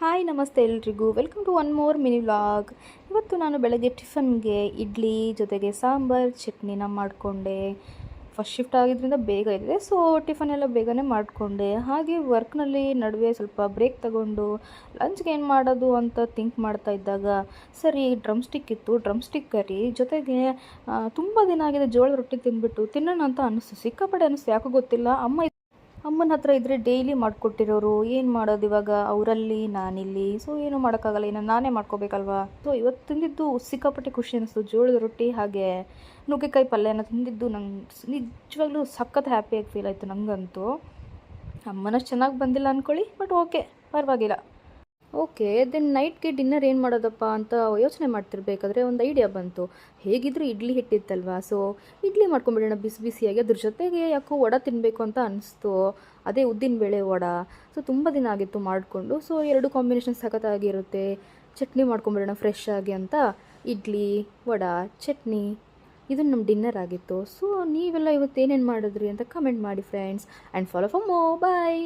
Hi ನಮಸ್ತೆ ಎಲ್ರಿಗೂ welcome to one more mini vlog. ಇವತ್ತು ನಾನು ಬೆಳಗ್ಗೆ ಟಿಫನ್ಗೆ ಇಡ್ಲಿ ಜೊತೆಗೆ ಸಾಂಬಾರು ಚಟ್ನಿನ ಮಾಡಿಕೊಂಡೆ. ಫಸ್ಟ್ ಶಿಫ್ಟ್ ಆಗಿದ್ದರಿಂದ ಬೇಗ ಇದೆ, ಸೊ ಟಿಫನ್ ಎಲ್ಲ ಬೇಗನೆ ಮಾಡಿಕೊಂಡೆ. ಹಾಗೆ ವರ್ಕ್ನಲ್ಲಿ ನಡುವೆ ಸ್ವಲ್ಪ ಬ್ರೇಕ್ ತಗೊಂಡು ಲಂಚ್ಗೆ ಏನು ಮಾಡೋದು ಅಂತ ಥಿಂಕ್ ಮಾಡ್ತಾ ಇದ್ದಾಗ ಸರಿ ಡ್ರಮ್ ಸ್ಟಿಕ್ ಇತ್ತು, ಡ್ರಮ್ ಸ್ಟಿಕ್ ಕರಿ ಜೊತೆಗೆ ತುಂಬ ದಿನ ಆಗಿದೆ ಜೋಳದ ರೊಟ್ಟಿ ತಿಂದ್ಬಿಟ್ಟು ತಿನ್ನೋಣ ಅಂತ ಅನ್ನಿಸ್ತು. ಸಿಕ್ಕಾಪಟ್ಟೆ ಅನ್ನಿಸ್ತು, ಯಾಕೋ ಗೊತ್ತಿಲ್ಲ. ಅಮ್ಮನ ಹತ್ರ ಇದ್ದರೆ ಡೈಲಿ ಮಾಡಿಕೊಟ್ಟಿರೋರು, ಏನು ಮಾಡೋದು ಇವಾಗ, ಅವರಲ್ಲಿ ನಾನಿಲ್ಲಿ, ಸೊ ಏನು ಮಾಡೋಕ್ಕಾಗಲ್ಲ, ಇನ್ನು ನಾನೇ ಮಾಡ್ಕೋಬೇಕಲ್ವಾ. ಸೊ ಇವತ್ತು ತಿಂದಿದ್ದು ಸಿಕ್ಕಾಪಟ್ಟೆ ಖುಷಿ ಅನ್ನಿಸ್ತು. ಜೋಳದ ರೊಟ್ಟಿ ಹಾಗೆ ನುಗ್ಗೆಕಾಯಿ ಪಲ್ಯನ ತಿಂದಿದ್ದು ನಂಗೆ ನಿಜವಾಗ್ಲೂ ಸಖತ್ ಹ್ಯಾಪಿಯಾಗಿ ಫೀಲ್ ಆಯಿತು ನನಗಂತೂ. ಅಮ್ಮನಷ್ಟು ಚೆನ್ನಾಗಿ ಬಂದಿಲ್ಲ ಅಂದ್ಕೊಳ್ಳಿ, ಬಟ್ ಓಕೆ, ಪರವಾಗಿಲ್ಲ. ಓಕೆ, ದೆನ್ ನೈಟ್ಗೆ ಡಿನ್ನರ್ ಏನು ಮಾಡೋದಪ್ಪ ಅಂತ ಯೋಚನೆ ಮಾಡ್ತಿರ್ಬೇಕಾದ್ರೆ ಒಂದು ಐಡಿಯಾ ಬಂತು. ಹೇಗಿದ್ದರೂ ಇಡ್ಲಿ ಹಿಟ್ಟಿತ್ತಲ್ವಾ, ಸೊ ಇಡ್ಲಿ ಮಾಡ್ಕೊಂಬಿಡೋಣ ಬಿಸಿ ಬಿಸಿಯಾಗಿ. ಅದ್ರ ಜೊತೆಗೆ ಯಾಕೋ ವಡೆ ತಿನ್ನಬೇಕು ಅಂತ ಅನಿಸ್ತು, ಅದೇ ಉದ್ದಿನಬೇಳೆ ವಡೆ. ಸೊ ತುಂಬ ದಿನ ಆಗಿತ್ತು ಮಾಡಿಕೊಂಡು, ಸೊ ಎರಡು ಕಾಂಬಿನೇಷನ್ ಸಖತ್ತಾಗಿರುತ್ತೆ. ಚಟ್ನಿ ಮಾಡ್ಕೊಂಬಿಡೋಣ ಫ್ರೆಶ್ ಆಗಿ ಅಂತ ಇಡ್ಲಿ ವಡೆ ಚಟ್ನಿ, ಇದು ನಮ್ಮ ಡಿನ್ನರ್ ಆಗಿತ್ತು. ಸೊ ನೀವೆಲ್ಲ ಇವತ್ತು ಏನೇನು ಮಾಡಿದ್ರಿ ಅಂತ ಕಮೆಂಟ್ ಮಾಡಿ friends, and follow for more. Bye.